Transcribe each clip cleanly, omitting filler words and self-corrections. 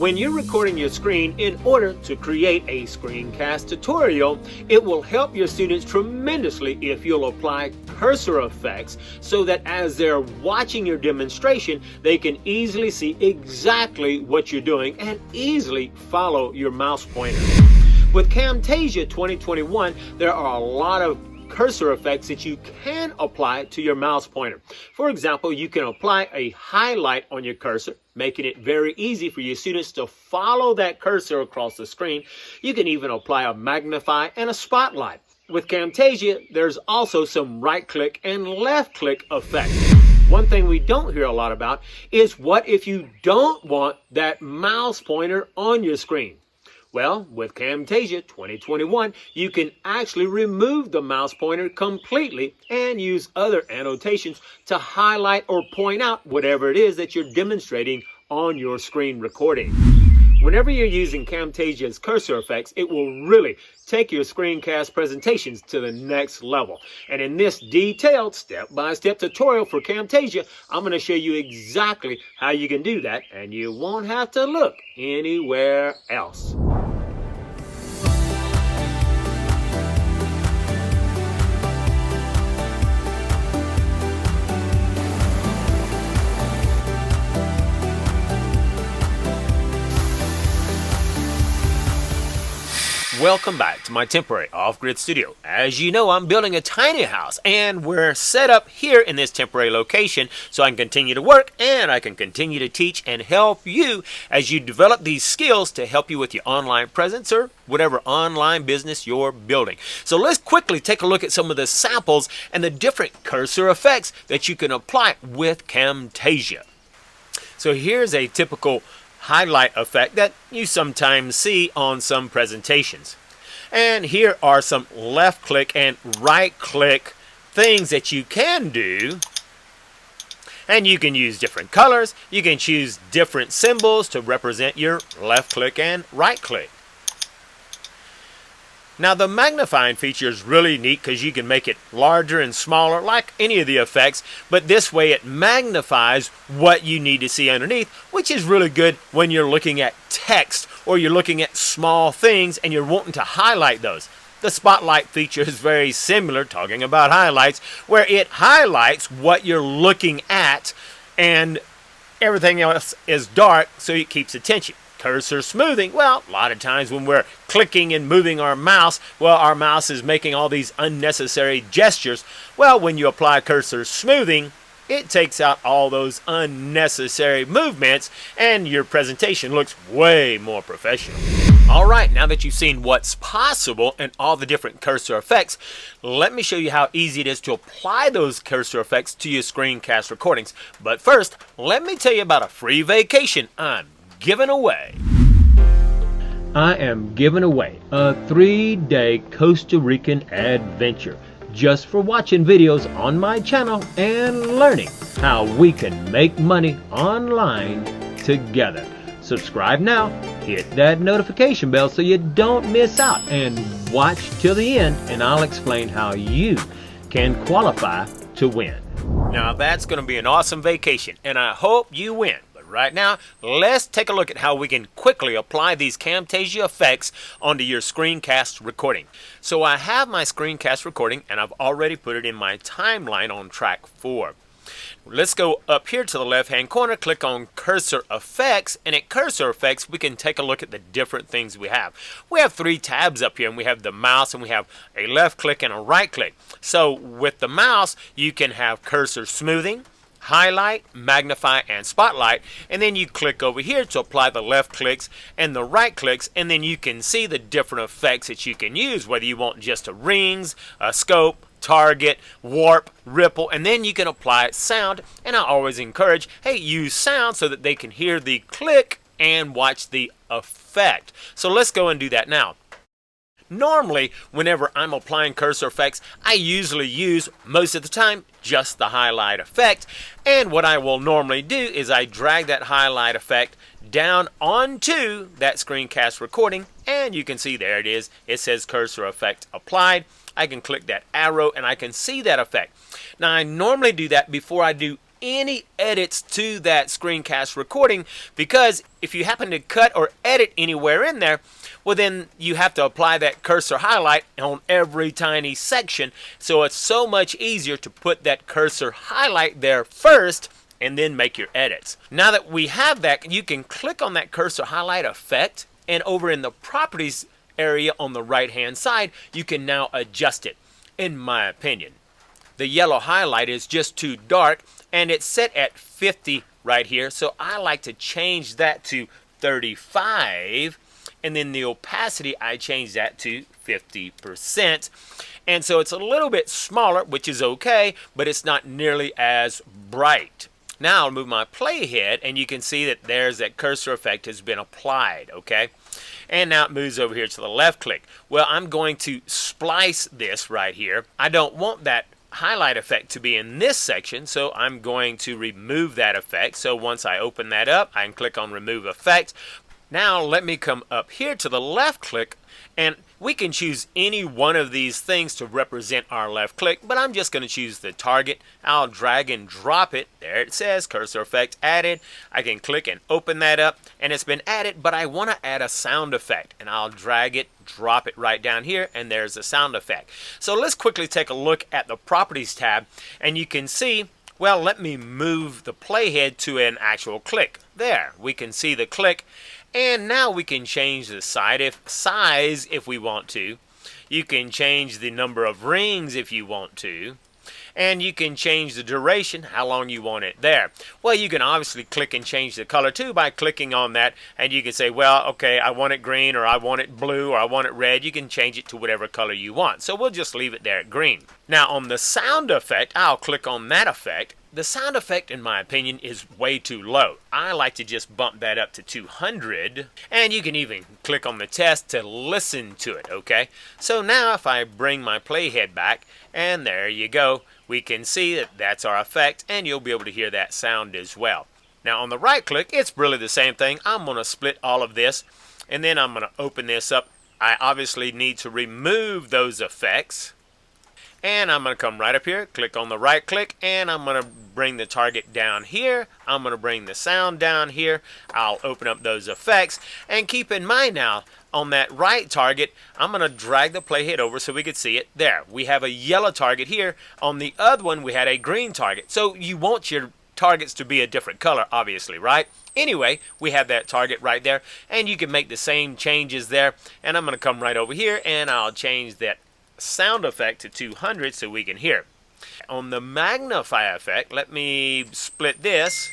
When you're recording your screen in order to create a screencast tutorial, it will help your students tremendously if you'll apply cursor effects so that as they're watching your demonstration, they can easily see exactly what you're doing and easily follow your mouse pointer. With Camtasia 2021, there are a lot of cursor effects that you can apply to your mouse pointer. For example, you can apply a highlight on your cursor, making it very easy for your students to follow that cursor across the screen. You can even apply a magnify and a spotlight. With Camtasia, there's also some right-click and left-click effects. One thing we don't hear a lot about is what if you don't want that mouse pointer on your screen? Well, with Camtasia 2021, you can actually remove the mouse pointer completely and use other annotations to highlight or point out whatever it is that you're demonstrating on your screen recording. Whenever you're using Camtasia's cursor effects, it will really take your screencast presentations to the next level. And in this detailed step-by-step tutorial for Camtasia, I'm going to show you exactly how you can do that, and you won't have to look anywhere else. Welcome back to my temporary off-grid studio. As you know, I'm building a tiny house and we're set up here in this temporary location so I can continue to work and I can continue to teach and help you as you develop these skills to help you with your online presence or whatever online business you're building. So let's quickly take a look at some of the samples and the different cursor effects that you can apply with Camtasia. So here's a typical highlight effect that you sometimes see on some presentations. And here are some left click and right click things that you can do. And you can use different colors. You can choose different symbols to represent your left click and right click. Now the magnifying feature is really neat because you can make it larger and smaller like any of the effects, but this way it magnifies what you need to see underneath, which is really good when you're looking at text or you're looking at small things and you're wanting to highlight those. The spotlight feature is very similar, talking about highlights, where it highlights what you're looking at and everything else is dark so it keeps attention. Cursor smoothing, well, a lot of times when we're clicking and moving our mouse, well, our mouse is making all these unnecessary gestures. Well, when you apply cursor smoothing, it takes out all those unnecessary movements and your presentation looks way more professional. All right, now that you've seen what's possible and all the different cursor effects, let me show you how easy it is to apply those cursor effects to your screencast recordings. But first, let me tell you about a free vacation I'm giving away. I am giving away a 3-day Costa Rican adventure just for watching videos on my channel and learning how we can make money online together. Subscribe now, hit that notification bell so you don't miss out, and watch till the end and I'll explain how you can qualify to win. Now that's going to be an awesome vacation and I hope you win. Right now, let's take a look at how we can quickly apply these Camtasia effects onto your screencast recording. So I have my screencast recording and I've already put it in my timeline on track 4. Let's go up here to the left hand corner, click on cursor effects, and at cursor effects we can take a look at the different things we have. We have 3 tabs up here and we have the mouse and we have a left click and a right click. So with the mouse you can have cursor smoothing, highlight, magnify, and spotlight, and then you click over here to apply the left clicks and the right clicks, and then you can see the different effects that you can use, whether you want just a rings, a scope, target, warp, ripple, and then you can apply sound. And I always encourage, hey, use sound so that they can hear the click and watch the effect. So let's go and do that now. Normally, whenever I'm applying cursor effects, I usually use, most of the time, just the highlight effect. And what I will normally do is I drag that highlight effect down onto that screencast recording, and you can see there it is. It says cursor effect applied. I can click that arrow and I can see that effect. Now I normally do that before I do any edits to that screencast recording, because if you happen to cut or edit anywhere in there, well then you have to apply that cursor highlight on every tiny section. So it's so much easier to put that cursor highlight there first and then make your edits. Now that we have that, you can click on that cursor highlight effect, and over in the properties area on the right hand side, you can now adjust it. In my opinion, the yellow highlight is just too dark, and it's set at 50 right here, so I like to change that to 35, and then the opacity I change that to 50%, and so it's a little bit smaller, which is okay, but it's not nearly as bright. Now I'll move my playhead, and you can see that there's that cursor effect has been applied, okay? And now it moves over here to the left click. Well, I'm going to splice this right here. I don't want that highlight effect to be in this section, so I'm going to remove that effect. So once I open that up, I can click on remove effect. Now let me come up here to the left click, and we can choose any one of these things to represent our left click, but I'm just going to choose the target. I'll drag and drop it. There it says cursor effect added. I can click and open that up, and it's been added, but I want to add a sound effect, and I'll drag it, drop it right down here, and there's the sound effect. So let's quickly take a look at the properties tab, and you can see, well, let me move the playhead to an actual click. There, we can see the click. And now we can change the size if we want to. You can change the number of rings if you want to. And you can change the duration, how long you want it there. Well, you can obviously click and change the color too by clicking on that. And you can say, well, okay, I want it green, or I want it blue, or I want it red. You can change it to whatever color you want. So we'll just leave it there at green. Now on the sound effect, I'll click on that effect. The sound effect, in my opinion, is way too low. I like to just bump that up to 200, and you can even click on the test to listen to it, okay? So now if I bring my playhead back, and there you go, we can see that that's our effect, and you'll be able to hear that sound as well. Now on the right click, it's really the same thing. I'm going to split all of this, and then I'm going to open this up. I obviously need to remove those effects. And I'm going to come right up here, click on the right click, and I'm going to bring the target down here. I'm going to bring the sound down here. I'll open up those effects. And keep in mind now, on that right target, I'm going to drag the playhead over so we can see it. There, we have a yellow target here. On the other one, we had a green target. So you want your targets to be a different color, obviously, right? Anyway, we have that target right there, and you can make the same changes there. And I'm going to come right over here, and I'll change that sound effect to 200 so we can hear. On the magnify effect, let me split this.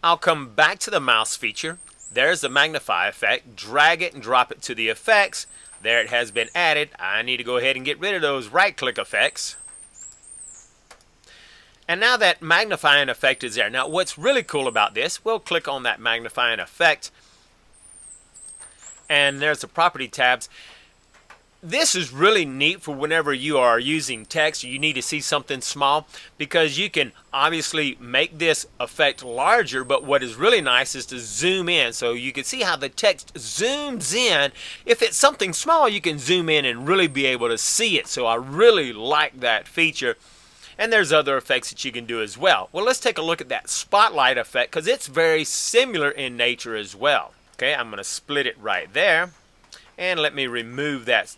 I'll come back to the mouse feature. There's the magnify effect. Drag it and drop it to the effects. There it has been added. I need to go ahead and get rid of those right click effects. And now that magnifying effect is there. Now what's really cool about this, we'll click on that magnifying effect, and there's the property tabs. This is really neat for whenever you are using text, you need to see something small, because you can obviously make this effect larger, but what is really nice is to zoom in, so you can see how the text zooms in. If it's something small, you can zoom in and really be able to see it, so I really like that feature. And there's other effects that you can do as well. Well, let's take a look at that spotlight effect, because it's very similar in nature as well. Okay, I'm going to split it right there, and let me remove that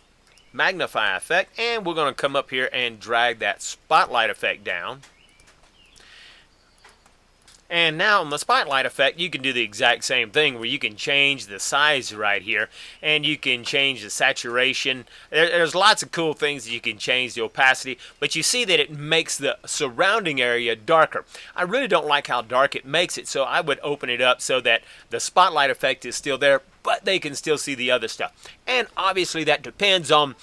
magnify effect, and we're going to come up here and drag that spotlight effect down. And now on the spotlight effect, you can do the exact same thing, where you can change the size right here, and you can change the saturation. There's lots of cool things that you can change, the opacity, but you see that it makes the surrounding area darker. I really don't like how dark it makes it, so I would open it up so that the spotlight effect is still there, but they can still see the other stuff. And obviously that depends on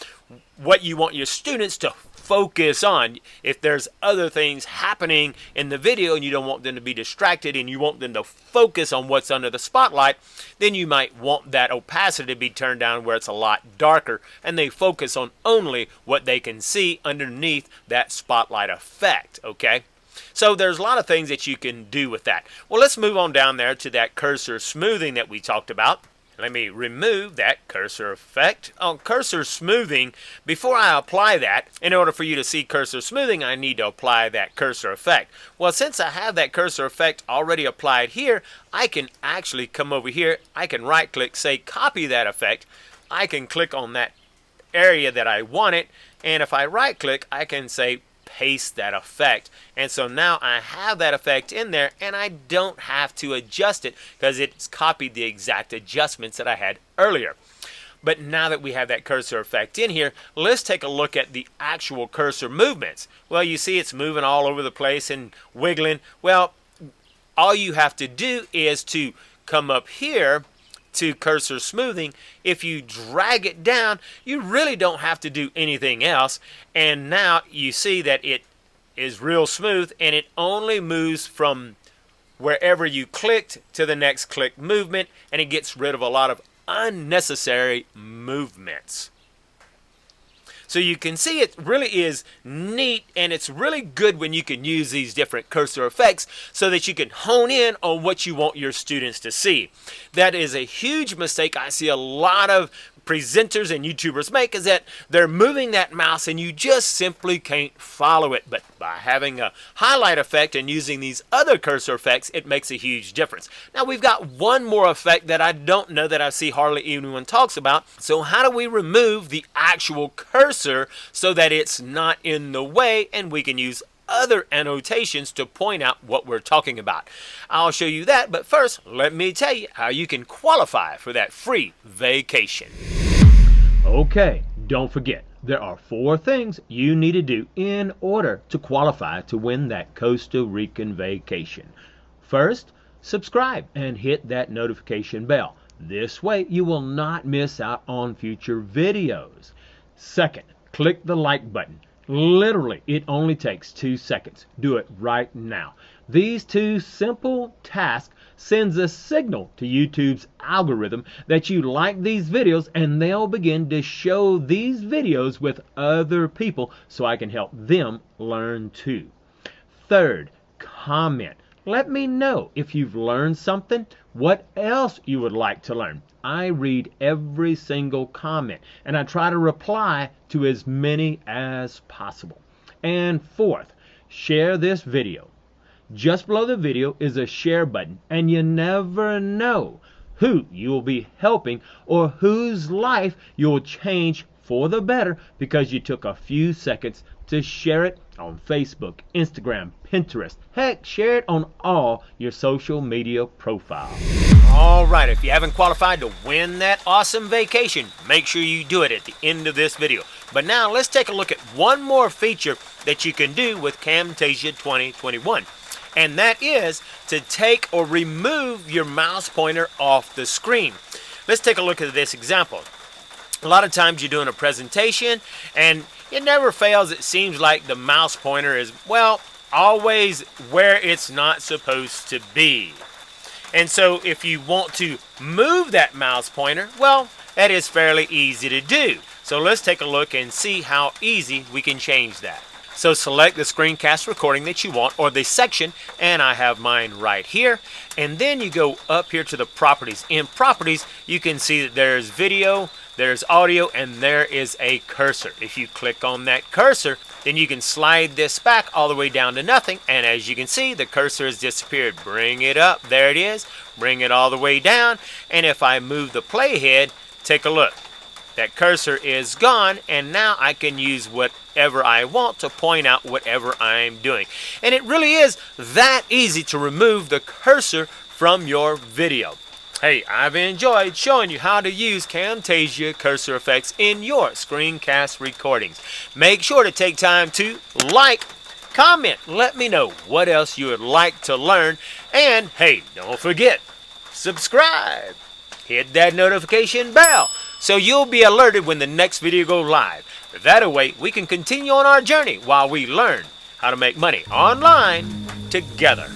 what you want your students to focus on. If there's other things happening in the video and you don't want them to be distracted and you want them to focus on what's under the spotlight, then you might want that opacity to be turned down where it's a lot darker, and they focus on only what they can see underneath that spotlight effect, okay? So there's a lot of things that you can do with that. Well, let's move on down there to that cursor smoothing that we talked about. Let me remove that cursor effect. On cursor smoothing, before I apply that, in order for you to see cursor smoothing, I need to apply that cursor effect. Well, since I have that cursor effect already applied here, I can actually come over here. I can right click, say copy that effect. I can click on that area that I want it, and if I right click, I can say paste that effect, and so now I have that effect in there, and I don't have to adjust it because it's copied the exact adjustments that I had earlier. But now that we have that cursor effect in here, let's take a look at the actual cursor movements. Well, you see it's moving all over the place and wiggling. Well, all you have to do is to come up here to cursor smoothing. If you drag it down, you really don't have to do anything else, and now you see that it is real smooth, and it only moves from wherever you clicked to the next click movement, and it gets rid of a lot of unnecessary movements. So you can see it really is neat, and it's really good when you can use these different cursor effects so that you can hone in on what you want your students to see. That is a huge mistake I see a lot of presenters and YouTubers make, is that they're moving that mouse and you just simply can't follow it. But by having a highlight effect and using these other cursor effects, it makes a huge difference. Now we've got one more effect that I don't know that I see hardly anyone talks about. So how do we remove the actual cursor so that it's not in the way and we can use other annotations to point out what we're talking about? I'll show you that, but first let me tell you how you can qualify for that free vacation. Okay, don't forget, there are 4 things you need to do in order to qualify to win that Costa Rican vacation. First, subscribe and hit that notification bell. This way you will not miss out on future videos. Second, click the like button. Literally, it only takes 2 seconds. Do it right now. These 2 simple tasks sends a signal to YouTube's algorithm that you like these videos, and they'll begin to show these videos with other people so I can help them learn too. Third, comment. Let me know if you've learned something, what else you would like to learn. I read every single comment, and I try to reply to as many as possible. And fourth, share this video. Just below the video is a share button, and you never know who you will be helping or whose life you'll change for the better because you took a few seconds to share it on Facebook, Instagram, Pinterest. Heck, share it on all your social media profiles. All right, if you haven't qualified to win that awesome vacation, make sure you do it at the end of this video. But now let's take a look at one more feature that you can do with Camtasia 2021. And that is to take or remove your mouse pointer off the screen. Let's take a look at this example. A lot of times you're doing a presentation and it never fails, it seems like the mouse pointer is, well, always where it's not supposed to be. And so if you want to move that mouse pointer, well, that is fairly easy to do. So let's take a look and see how easy we can change that. So select the screencast recording that you want, or the section, and I have mine right here. And then you go up here to the properties. In properties, you can see that there's video, there's audio, and there is a cursor. If you click on that cursor, then you can slide this back all the way down to nothing. And as you can see, the cursor has disappeared. Bring it up. There it is. Bring it all the way down. And if I move the playhead, take a look. That cursor is gone, and now I can use whatever I want to point out whatever I'm doing. And it really is that easy to remove the cursor from your video. Hey, I've enjoyed showing you how to use Camtasia Cursor Effects in your screencast recordings. Make sure to take time to like, comment, let me know what else you would like to learn, and hey, don't forget, subscribe. Hit that notification bell so you'll be alerted when the next video goes live. That way we can continue on our journey while we learn how to make money online together.